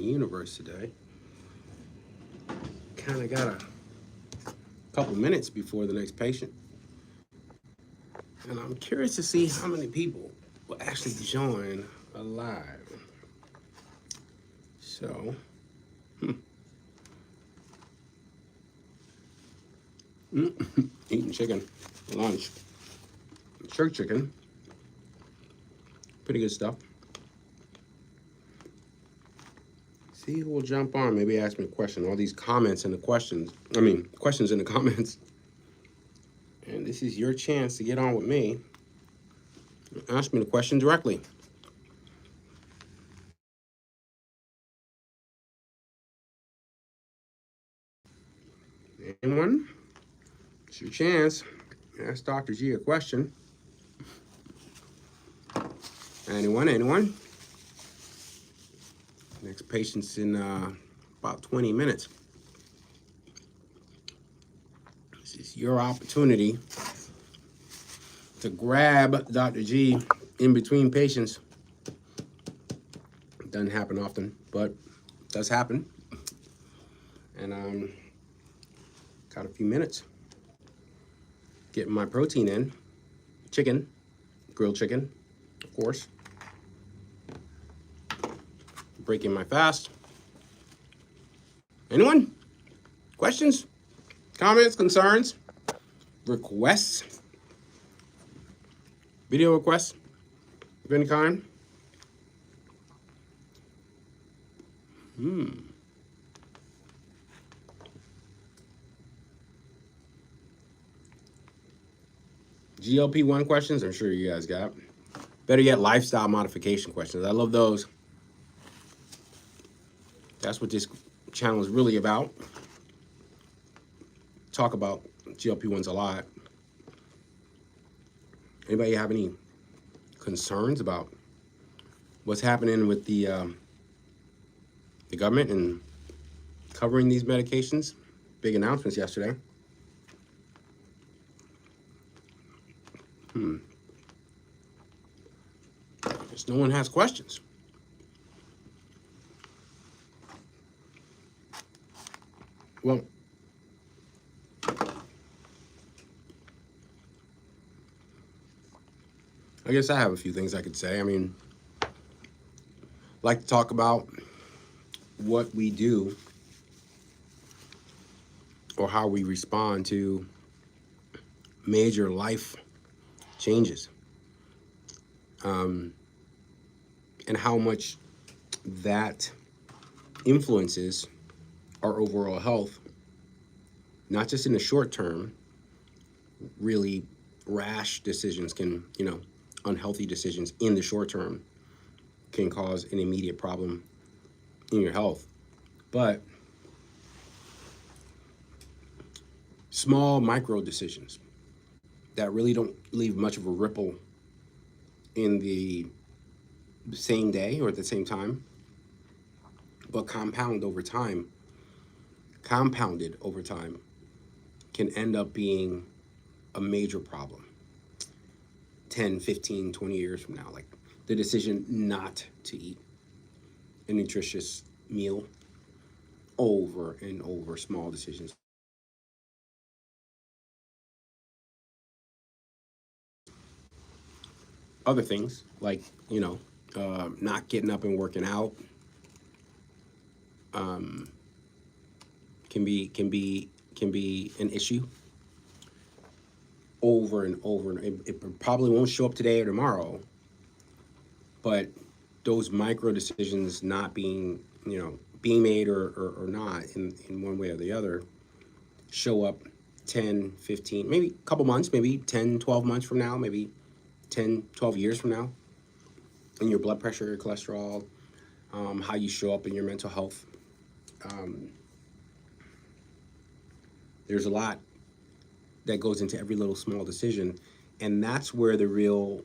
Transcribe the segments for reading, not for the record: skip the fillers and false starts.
universe today. Kind of got a couple minutes before the next patient. And I'm curious to see how many people will actually join live. So, eating chicken, lunch, jerk chicken, pretty good stuff. See who will jump on, maybe ask me a question. All these comments and the questions in the comments. And this is your chance to get on with me. Ask me the question directly. Anyone? It's your chance. Ask Dr. G a question. Anyone? Next patient's in about 20 minutes. This is your opportunity to grab Dr. G in between patients. It doesn't happen often, but it does happen. And got a few minutes. Getting my protein in. Chicken, grilled chicken, of course. Breaking my fast. Anyone? Questions? Comments? Concerns? Requests? Video requests of any kind? GLP-1 questions? I'm sure you guys got. Better yet, lifestyle modification questions. I love those. That's what this channel is really about. Talk about GLP-1s a lot. Anybody have any concerns about what's happening with the government and covering these medications? Big announcements yesterday. Guess no one has questions. Well, I guess I have a few things I could say. I mean, I'd like to talk about what we do or how we respond to major life changes, and how much that influences our overall health, not just in the short term. Really rash decisions can, unhealthy decisions in the short term can cause an immediate problem in your health. But small micro decisions that really don't leave much of a ripple in the same day or at the same time, but compounded over time, can end up being a major problem 10, 15, 20 years from now. Like the decision not to eat a nutritious meal over and over, small decisions. Other things like, not getting up and working out can be an issue over and over. It probably won't show up today or tomorrow, but those micro decisions not being made or not in one way or the other show up 10, 15, maybe a couple months, maybe 10, 12 months from now, maybe 10, 12 years from now, in your blood pressure, your cholesterol, how you show up in your mental health. There's a lot that goes into every little small decision, and that's where the real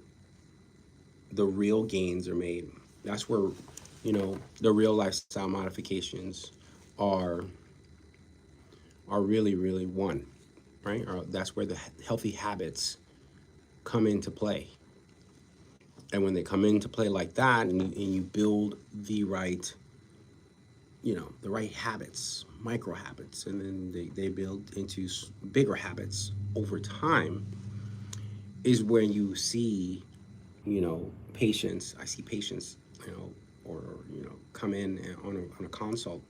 gains are made. That's where, the real lifestyle modifications are really, really won, right? That's where the healthy habits come into play. And when they come into play like that, and you build the right the right habits, micro habits, and then they build into bigger habits over time, is when you see, patients. I see patients, or come in on a consult,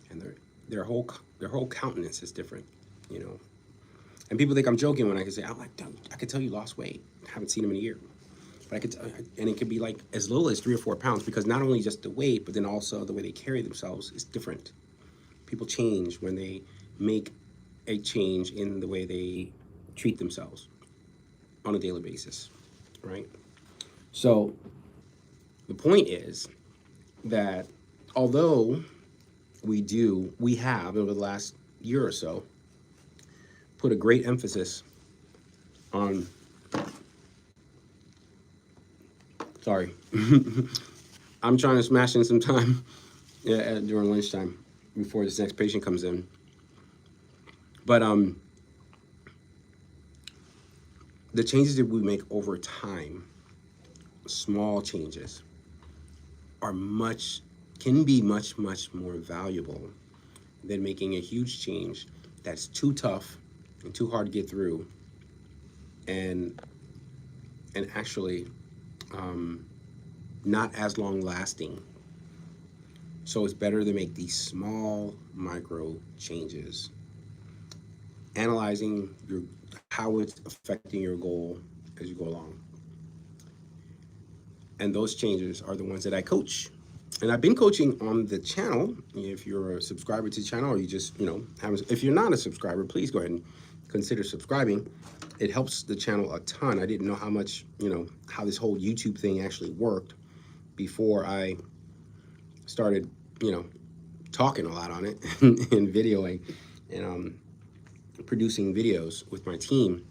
and their whole countenance is different, you know. And people think I'm joking when I can say, I'm like, "Dude, I could tell you lost weight. I haven't seen him in a year." But I could, and it could be like as little as 3 or 4 pounds, because not only just the weight, but then also the way they carry themselves is different. People change when they make a change in the way they treat themselves on a daily basis, right? So the point is that although we have over the last year or so put a great emphasis on, sorry, I'm trying to smash in some time, yeah, during lunchtime before this next patient comes in. But the changes that we make over time, small changes, are much can be much more valuable than making a huge change that's too tough and too hard to get through, and actually not as long lasting. So it's better to make these small micro changes, analyzing how it's affecting your goal as you go along. And those changes are the ones that I coach. And I've been coaching on the channel. If you're a subscriber to the channel, or you just, haven't, if you're not a subscriber, please go ahead and consider subscribing. It helps the channel a ton. I didn't know how much, how this whole YouTube thing actually worked before I started, talking a lot on it and videoing and producing videos with my team.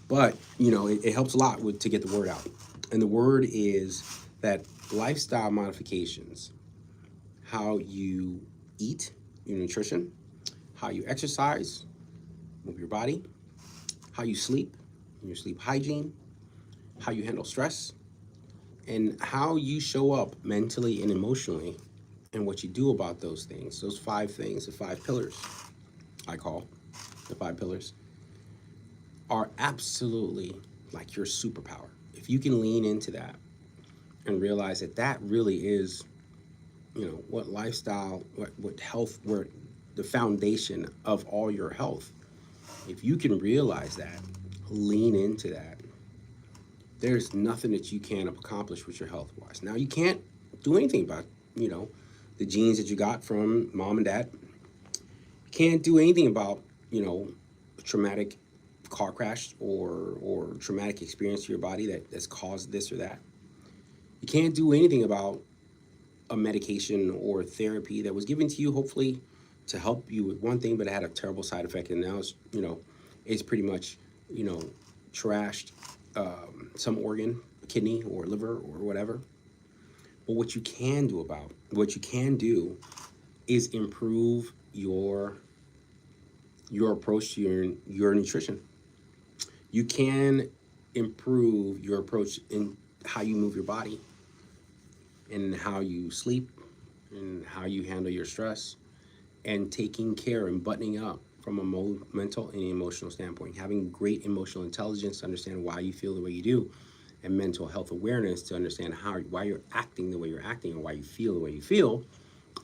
But, it helps a lot to get the word out. And the word is that lifestyle modifications, how you eat, your nutrition, how you exercise, move your body, how you sleep, your sleep hygiene, how you handle stress, and how you show up mentally and emotionally, and what you do about those things. Those 5 things, the 5 pillars, I call the 5 pillars, are absolutely like your superpower. If you can lean into that and realize that that really is, what lifestyle, what health, where the foundation of all your health. If you can realize that, lean into that, there's nothing that you can't accomplish with your health wise. Now, you can't do anything about, the genes that you got from mom and dad. You can't do anything about, a traumatic car crash or traumatic experience to your body that's caused this or that. You can't do anything about a medication or therapy that was given to you, hopefully, to help you with one thing, but it had a terrible side effect, and now it's pretty much, trashed some organ, kidney or liver or whatever. But what you can do is improve your approach to your nutrition. You can improve your approach in how you move your body, and how you sleep, and how you handle your stress, and taking care and buttoning up from a mental and emotional standpoint, having great emotional intelligence to understand why you feel the way you do, and mental health awareness to understand why you're acting the way you're acting, and why you feel the way you feel,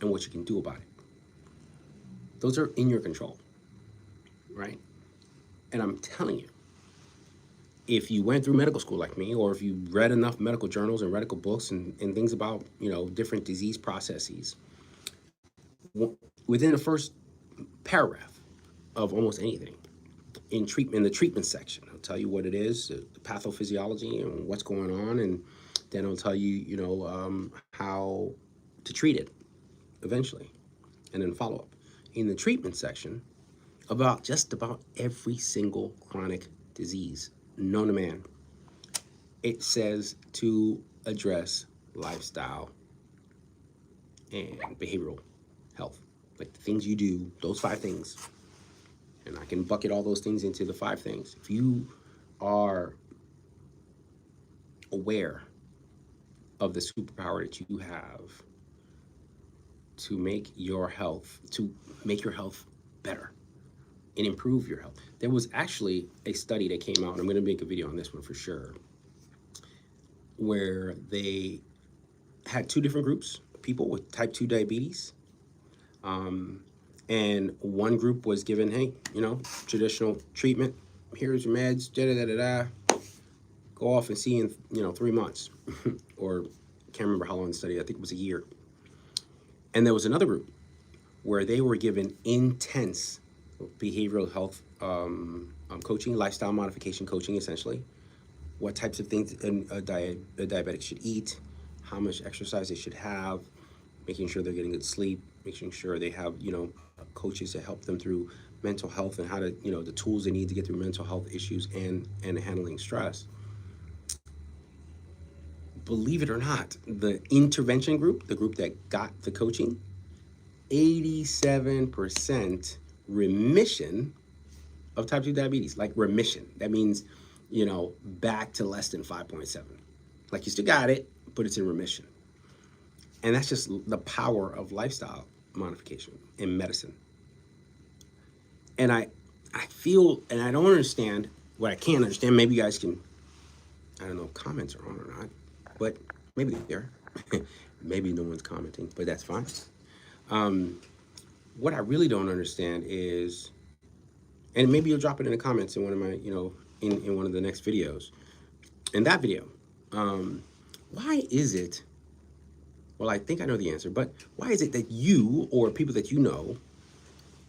and what you can do about it. Those are in your control, right? And I'm telling you, if you went through medical school like me, or if you read enough medical journals and medical books and things about, different disease processes, within the first paragraph of almost anything, in the treatment section, I'll tell you what it is, the pathophysiology and what's going on, and then I'll tell you, how to treat it eventually, and then follow up. In the treatment section, about just about every single chronic disease known to man, it says to address lifestyle and behavioral health, like the things you do, those 5 things. And I can bucket all those things into the 5 things. If you are aware of the superpower that you have to make your health better and improve your health. There was actually a study that came out, and I'm going to make a video on this one for sure, where they had two different groups, people with type 2 diabetes. And one group was given, hey, traditional treatment. Here's your meds, go off and see in 3 months. Or can't remember how long the study, I think it was a year. And there was another group where they were given intense behavioral health coaching, lifestyle modification coaching, essentially. What types of things a diabetic should eat, how much exercise they should have, making sure they're getting good sleep, making sure they have, coaches to help them through mental health and how to, the tools they need to get through mental health issues and handling stress. Believe it or not, the intervention group, the group that got the coaching, 87% remission of type 2 diabetes. Like remission. That means, back to less than 5.7. Like you still got it, but it's in remission. And that's just the power of lifestyle modification in medicine. And I feel, and I don't understand, what I can't understand, maybe you guys can, I don't know if comments are on or not, but maybe they're maybe no one's commenting, but that's fine. What I really don't understand is, and maybe you'll drop it in the comments in one of my, in one of the next videos. In that video, why is it, well, I think I know the answer, but why is it that you or people that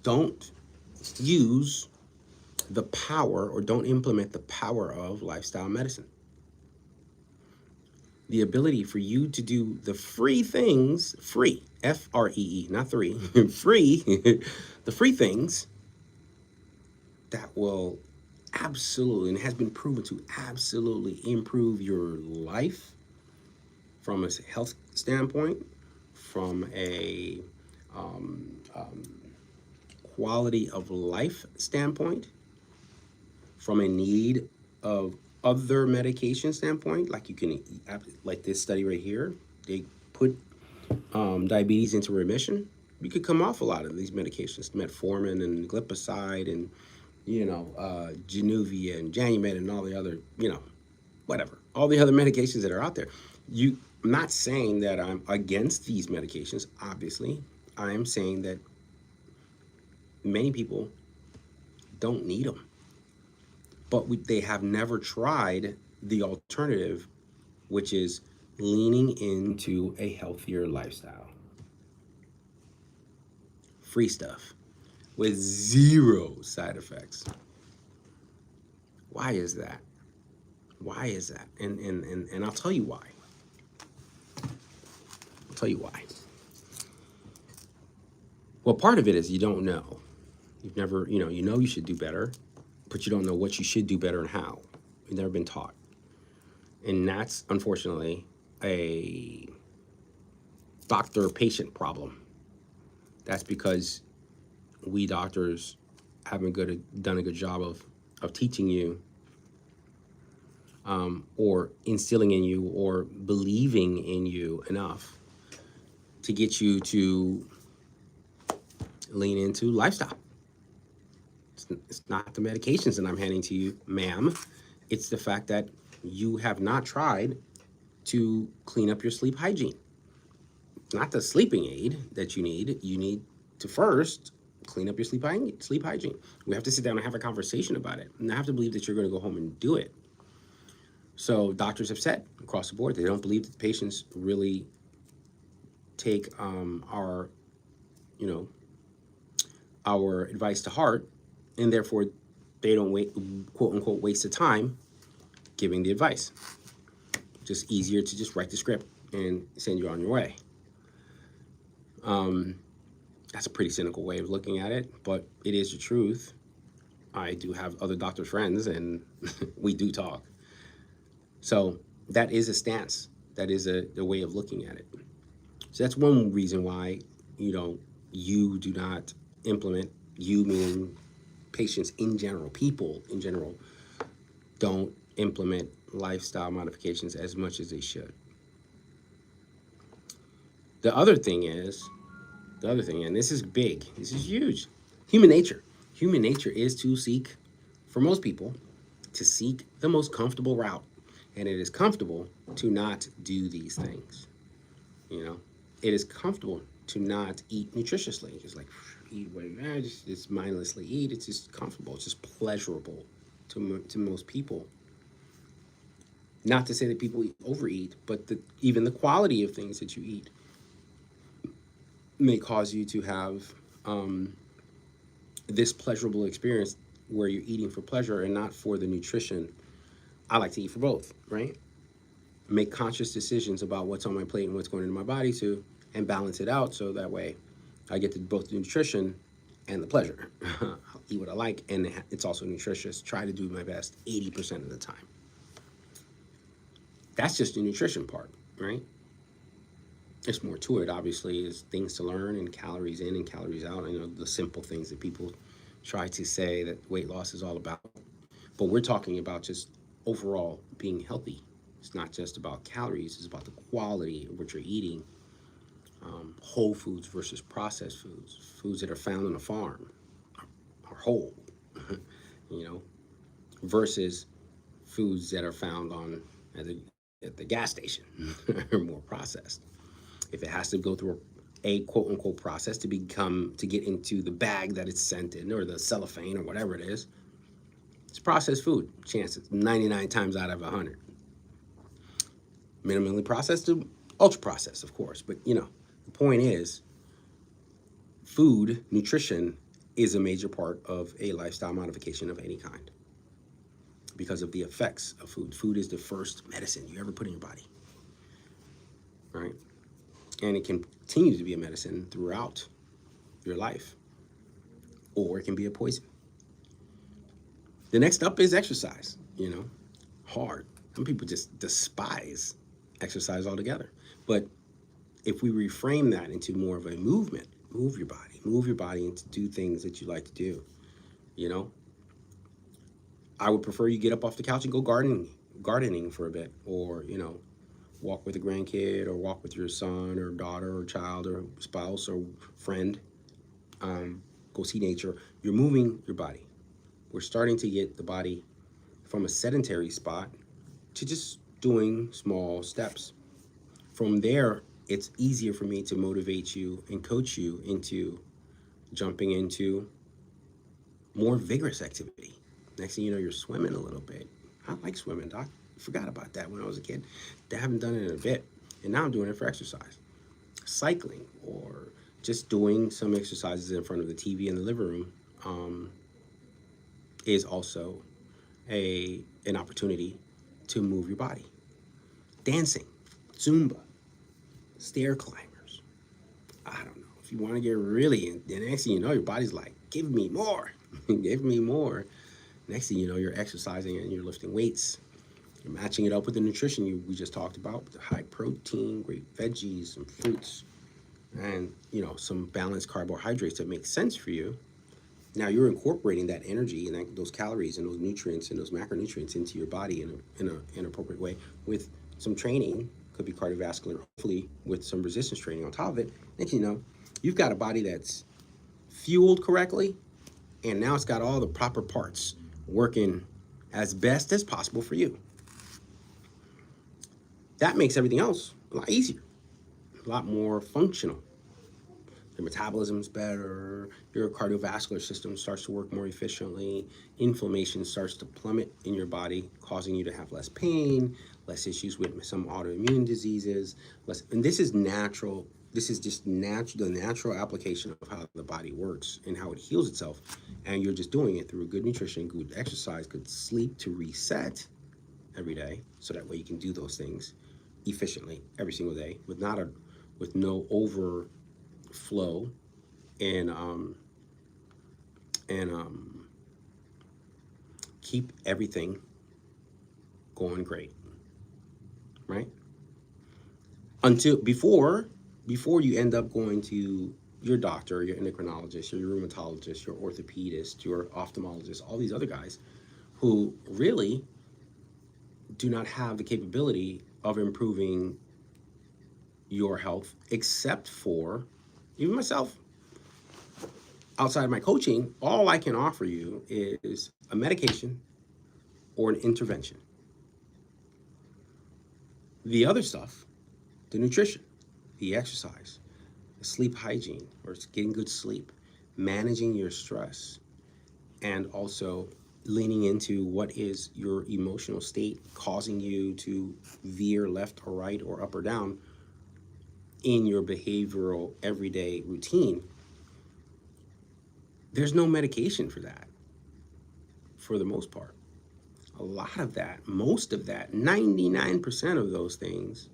don't use the power or don't implement the power of lifestyle medicine? The ability for you to do the free things, free, F-R-E-E, not three, free, the free things that will absolutely, and has been proven to absolutely improve your life from a health standpoint, from a quality of life standpoint, from a need of other medication standpoint, like you can, like this study right here, they put diabetes into remission. You could come off a lot of these medications, metformin and glipizide and, Januvia and Janumet and all the other, whatever, all the other medications that are out there. I'm not saying that I'm against these medications, obviously. I am saying that many people don't need them. But they have never tried the alternative, which is leaning into a healthier lifestyle. Free stuff with zero side effects. Why is that? Why is that? And I'll tell you why. I'll tell you why. Well, part of it is you don't know. You've never, you should do better, but you don't know what you should do better and how. You've never been taught. And that's, unfortunately, a doctor-patient problem. That's because we doctors haven't done a good job of teaching you or instilling in you or believing in you enough to get you to lean into lifestyle. It's not the medications that I'm handing to you, ma'am. It's the fact that you have not tried to clean up your sleep hygiene. Not the sleeping aid that you need. You need to first clean up your sleep hygiene. We have to sit down and have a conversation about it. And I have to believe that you're going to go home and do it. So doctors have said across the board, they don't believe that the patients really take our advice to heart, and therefore they don't quote unquote waste the time giving the advice. Just easier to just write the script and send you on your way. That's a pretty cynical way of looking at it, but it is the truth. I do have other doctor friends, and we do talk. So that is a stance. That is a way of looking at it. So that's one reason why, you do not implement, you meaning patients in general, people in general, don't implement lifestyle modifications as much as they should. The other thing is, the other thing, and this is big, this is huge. Human nature. Human nature is to seek, for most people, to seek the most comfortable route. And it is comfortable to not do these things. You know, it is comfortable to not eat nutritiously. Just like eat what just mindlessly eat. It's just comfortable. It's just pleasurable to most people. Not to say that people overeat, but even the quality of things that you eat may cause you to have this pleasurable experience where you're eating for pleasure and not for the nutrition. I like to eat for both, right? Make conscious decisions about what's on my plate and what's going into my body and balance it out so that way I get to both the nutrition and the pleasure. I'll eat what I like, and it's also nutritious. Try to do my best 80% of the time. That's just the nutrition part, right? There's more to it, obviously, is things to learn and calories in and calories out. I know the simple things that people try to say that weight loss is all about. But we're talking about just overall being healthy. It's not just about calories, it's about the quality of what you're eating. Whole foods versus processed foods. Foods that are found on a farm are whole, you know, versus foods that are found at the gas station are more processed. If it has to go through a quote unquote process to get into the bag that it's sent in or the cellophane or whatever it is, it's processed food. Chances 99 times out of 100. Minimally processed to ultra processed, of course. But you know, the point is, food, nutrition is a major part of a lifestyle modification of any kind because of the effects of food. Food is the first medicine you ever put in your body, right? And it can continue to be a medicine throughout your life, or it can be a poison. The next up is exercise, you know, hard. Some people just despise exercise altogether. But if we reframe that into more of a movement, move your body and to do things that you like to do, you know. I would prefer you get up off the couch and go gardening for a bit, or, you know, walk with a grandkid or walk with your son or daughter or child or spouse or friend. Go see nature. You're moving your body. We're starting to get the body from a sedentary spot to just doing small steps. From there, it's easier for me to motivate you and coach you into jumping into more vigorous activity. Next thing you know, you're swimming a little bit. I like swimming, Doc. I forgot about that when I was a kid. I haven't done it in a bit. And now I'm doing it for exercise. Cycling or just doing some exercises in front of the TV in the living room is also an opportunity to move your body. Dancing, Zumba, stair climbers. I don't know. If you want to get really, the next thing you know, your body's like, give me more, give me more. Next thing you know, you're exercising and you're lifting weights. You're matching it up with the nutrition we just talked about, with the high protein, great veggies, some fruits, and, you know, some balanced carbohydrates that make sense for you. Now you're incorporating that energy and those calories and those nutrients and those macronutrients into your body in an appropriate way with some training. Could be cardiovascular, hopefully with some resistance training on top of it. Next thing you know, you've got a body that's fueled correctly, and now it's got all the proper parts working as best as possible for you. That makes everything else a lot easier, a lot more functional. Your metabolism's better, your cardiovascular system starts to work more efficiently, inflammation starts to plummet in your body, causing you to have less pain, less issues with some autoimmune diseases, and this is natural. This is just the natural application of how the body works and how it heals itself. And you're just doing it through good nutrition, good exercise, good sleep to reset every day. So that way you can do those things efficiently every single day with no overflow and keep everything going great, right? Until before you end up going to your doctor, your endocrinologist, your rheumatologist, your orthopedist, your ophthalmologist, all these other guys who really do not have the capability of improving your health except for even myself, outside of my coaching, all I can offer you is a medication or an intervention. The other stuff, the nutrition, the exercise, the sleep hygiene, or getting good sleep, managing your stress, and also leaning into what is your emotional state causing you to veer left or right or up or down in your behavioral everyday routine. There's no medication for that, for the most part. A lot of that, most of that, 99% of those things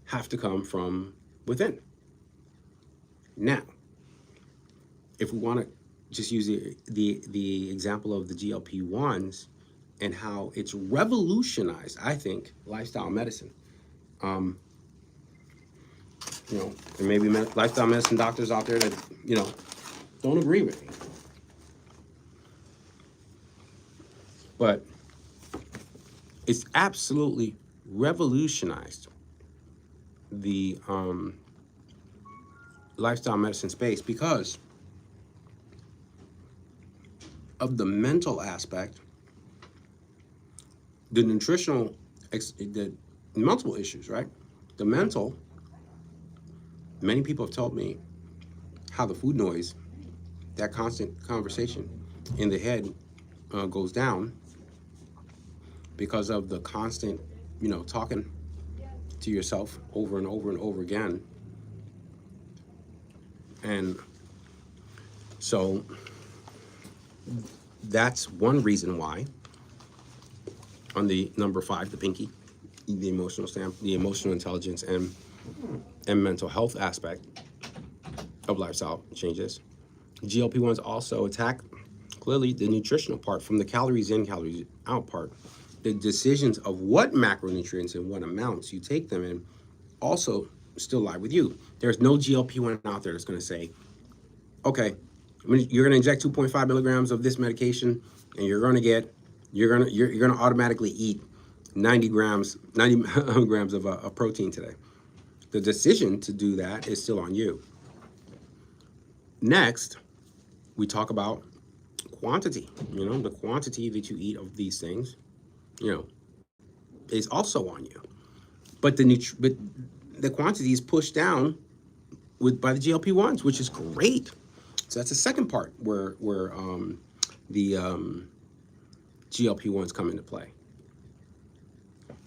have to come from within. Now, if we want to just use the example of the GLP-1s and how it's revolutionized, I think, lifestyle medicine. There may be lifestyle medicine doctors out there that, don't agree with me. But it's absolutely revolutionized the lifestyle medicine space because of the mental aspect, the nutritional, the multiple issues, right? The mental, many people have told me how the food noise, that constant conversation in the head goes down because of the constant, talking to yourself over and over and over again. And so that's one reason why on the number 5, the pinky, the emotional intelligence and mental health aspect of lifestyle changes. GLP-1s also attack clearly the nutritional part, from the calories in, calories out part. The decisions of what macronutrients and what amounts you take them in also still lie with you. There's no GLP-1 out there that's going to say, okay, you're going to inject 2.5 milligrams of this medication, and you're going to automatically eat 90 grams of protein today. The decision to do that is still on you. Next, we talk about quantity. The quantity that you eat of these things, is also on you. But the quantity is pushed down by the GLP-1s, which is great. So that's the second part where the GLP-1s come into play.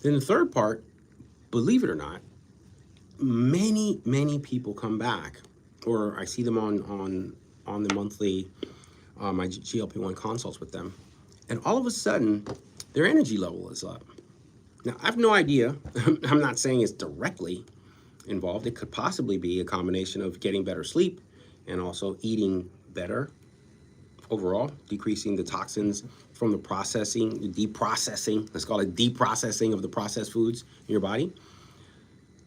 Then the third part, believe it or not, many people come back, or I see them on the monthly my GLP-1 consults with them, and all of a sudden their energy level is up. Now, I have no idea. I'm not saying it's directly involved. It could possibly be a combination of getting better sleep and also eating better overall, decreasing the toxins from the deprocessing, let's call it deprocessing of the processed foods in your body.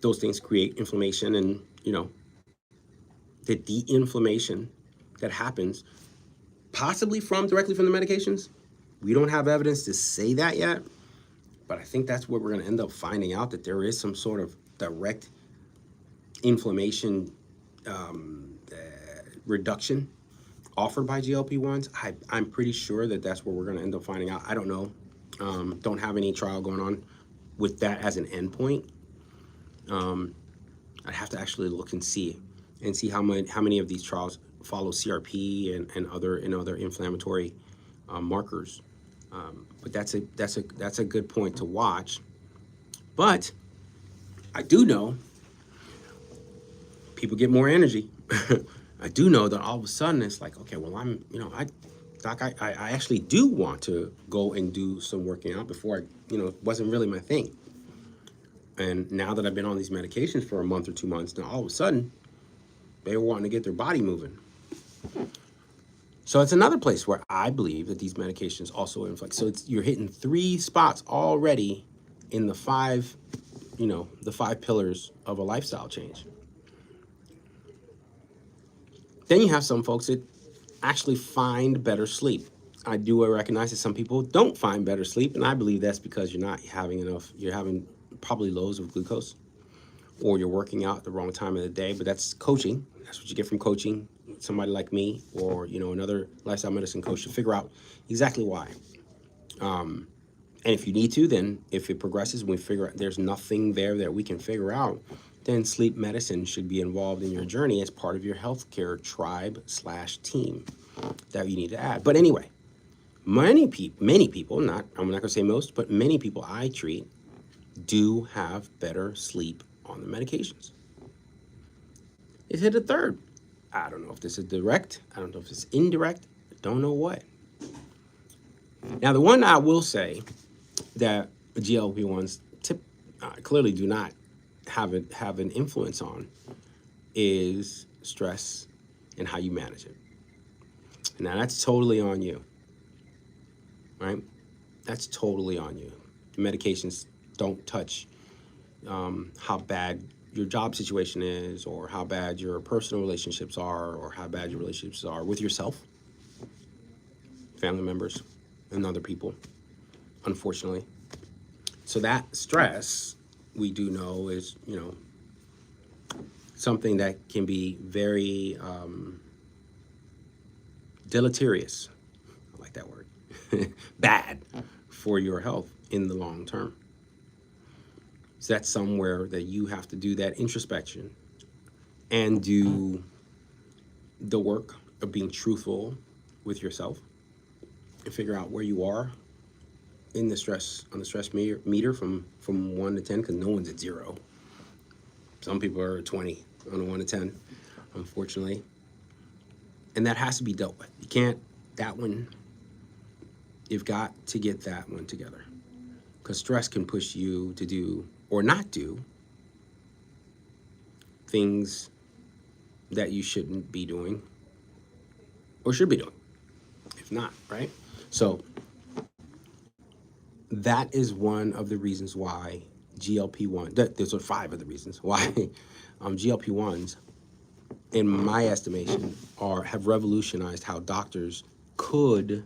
Those things create inflammation, and, the de-inflammation that happens possibly directly from the medications. We don't have evidence to say that yet, but I think that's what we're going to end up finding out, that there is some sort of direct inflammation reduction offered by GLP-1s. I'm pretty sure that that's what we're going to end up finding out. I don't know. Don't have any trial going on with that as an endpoint. I'd have to actually look and see how many of these trials follow CRP and other inflammatory markers. But that's a good point to watch. But I do know people get more energy. I do know that all of a sudden it's like, okay, well, I actually do want to go and do some working out. Before it wasn't really my thing. And now that I've been on these medications for a month or 2 months, now all of a sudden they were wanting to get their body moving. So it's another place where I believe that these medications also inflect. So you're hitting 3 spots already in the 5 pillars of a lifestyle change. Then you have some folks that actually find better sleep. I do recognize that some people don't find better sleep, and I believe that's because you're not having enough. You're having probably lows of glucose, or you're working out at the wrong time of the day, but that's coaching. That's what you get from coaching somebody like me, or another lifestyle medicine coach, to figure out exactly why. And if you need to, then if it progresses, we figure out there's nothing there that we can figure out, then sleep medicine should be involved in your journey as part of your healthcare tribe/team that you need to add. But anyway, many people, not, I'm not gonna say most, but many people I treat do have better sleep on the medications. It hit a third. I don't know if this is direct. I don't know if it's indirect. I don't know what. Now, the one I will say that GLP-1s clearly do not have an influence on is stress and how you manage it. Now, that's totally on you, right? That's totally on you. The medications don't touch how bad your job situation is, or how bad your personal relationships are, or how bad your relationships are with yourself, family members, and other people, unfortunately. So that stress, we do know, is, something that can be very deleterious, I like that word, bad for your health in the long term. So that's somewhere that you have to do that introspection and do the work of being truthful with yourself and figure out where you are in the stress, on the stress meter from 1 to 10, because no one's at 0. Some people are at 20 on a 1 to 10, unfortunately. And that has to be dealt with. You can't, that one, you've got to get that one together. Because stress can push you to do or not do things that you shouldn't be doing or should be doing, if not, right? So that is one of the reasons why GLP-1, those are 5 of the reasons why GLP-1s, in my estimation, have revolutionized how doctors could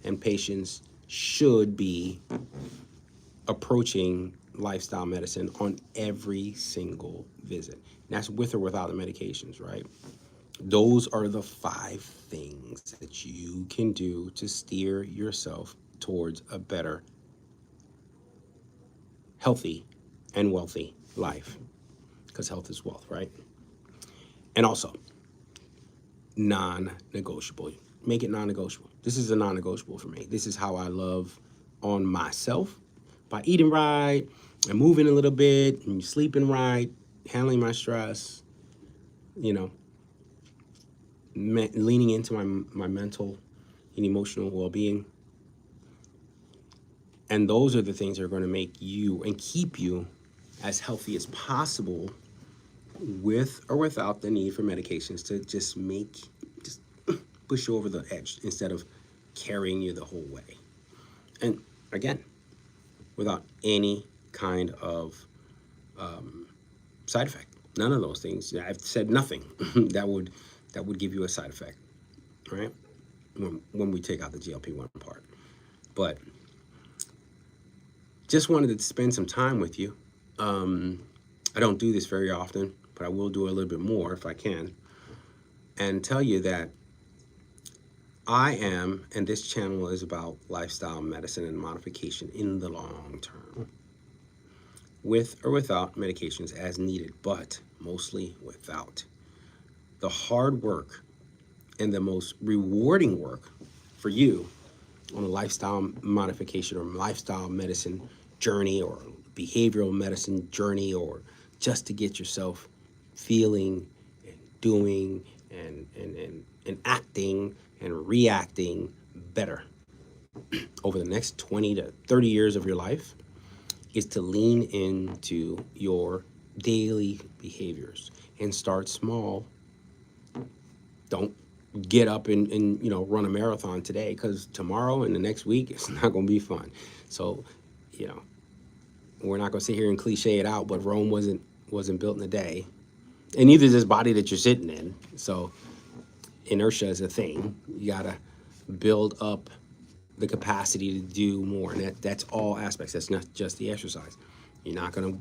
and patients should be approaching lifestyle medicine on every single visit. And that's with or without the medications, right? Those are the 5 things that you can do to steer yourself towards a better, healthy, and wealthy life. Because health is wealth, right? And also, non-negotiable. Make it non-negotiable. This is a non-negotiable for me. This is how I love on myself, by eating right and moving a little bit and sleeping right, handling my stress, leaning into my mental and emotional well-being. And those are the things that are going to make you and keep you as healthy as possible, with or without the need for medications to just push you over the edge instead of carrying you the whole way. And again, without any kind of side effect. None of those things. I've said nothing that would give you a side effect, right? When we take out the GLP-1 part. But just wanted to spend some time with you. I don't do this very often, but I will do a little bit more if I can, and tell you that I am, and this channel is about lifestyle medicine and modification in the long term, with or without medications as needed, but mostly without. The hard work and the most rewarding work for you on a lifestyle modification or lifestyle medicine journey, or behavioral medicine journey, or just to get yourself feeling and doing and acting and reacting better over the next 20 to 30 years of your life, is to lean into your daily behaviors and start small. Don't get up and run a marathon today, because tomorrow and the next week it's not going to be fun. So we're not going to sit here and cliche it out, but Rome wasn't built in a day, and neither is this body that you're sitting in. So inertia is a thing. You got to build up the capacity to do more, and that's all aspects. That's not just the exercise. You're not gonna,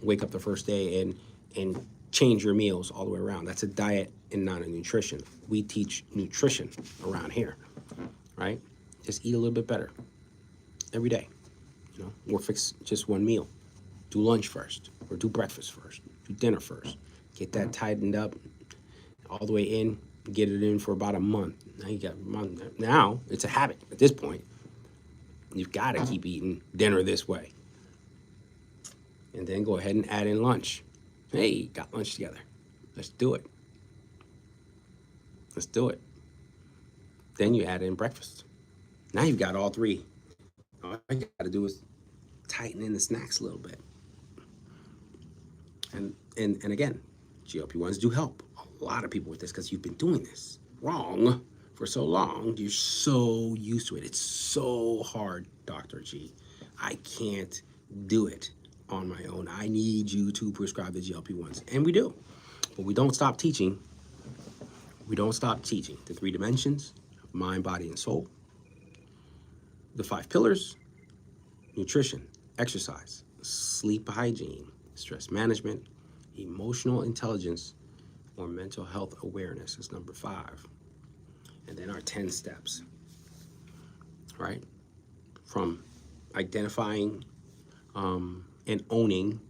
wake up the first day and change your meals all the way around. That's a diet and not a nutrition. We teach nutrition around here, right? Just eat a little bit better every day, or fix just one meal. Do lunch first, or do breakfast first, do dinner first. Get that tightened up all the way in, get it in for about a month. Now you got a month. Now it's a habit at this point. You've got to keep eating dinner this way. And then go ahead and add in lunch. Hey, got lunch together. Let's do it. Let's do it. Then you add in breakfast. Now you've got all three. All you got to do is tighten in the snacks a little bit. And again, GLP-1s do help a lot of people with this because you've been doing this wrong for so long. You're so used to it. It's so hard, Dr. G. I can't do it on my own. I need you to prescribe the GLP-1s. And we do. But we don't stop teaching. We don't stop teaching the 3 dimensions, mind, body, and soul. The 5 pillars: nutrition, exercise, sleep hygiene, stress management, emotional intelligence, or mental health awareness is number 5. And then our 10 steps, right? From identifying and owning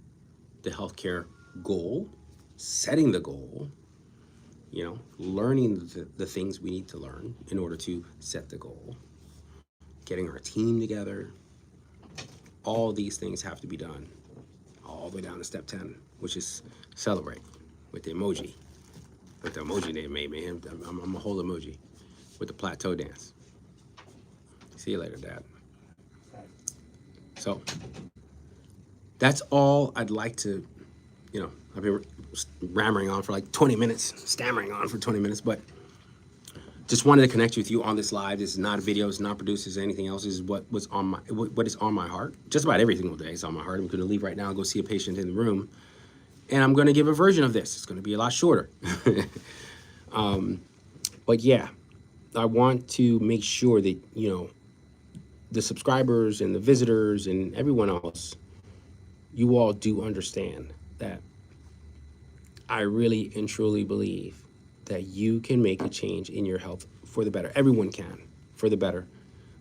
the healthcare goal, setting the goal, learning the things we need to learn in order to set the goal, getting our team together. All these things have to be done all the way down to step 10, which is celebrate with the emoji. With the emoji they made me. I'm a whole emoji with the plateau dance. See you later, Dad. So that's all I'd like to, I've been stammering on for like 20 minutes, but just wanted to connect with you on this live. This is not a video, it's not produced, it's anything else. This is what is on my heart. Just about every single day is on my heart. I'm going to leave right now and go see a patient in the room, and I'm going to give a version of this. It's going to be a lot shorter. But yeah, I want to make sure that, the subscribers and the visitors and everyone else, you all do understand that I really and truly believe that you can make a change in your health for the better. Everyone can, for the better,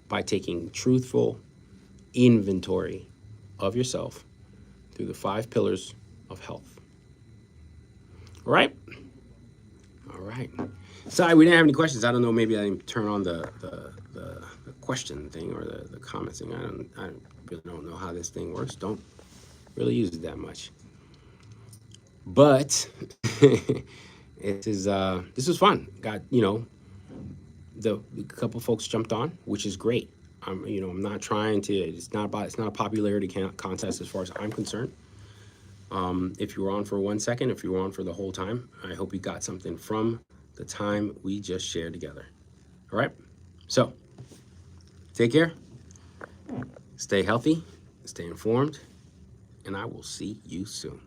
by taking truthful inventory of yourself through the 5 pillars of health. All right? All right. Sorry, we didn't have any questions. I don't know, maybe I didn't turn on the question thing or the comment thing. I really don't know how this thing works. Don't really use it that much. But this was fun. Got, the couple folks jumped on, which is great. I'm not trying to, it's not a popularity contest as far as I'm concerned. If you were on for 1 second, if you were on for the whole time, I hope you got something from the time we just shared together. All right? So, take care, stay healthy, stay informed, and I will see you soon.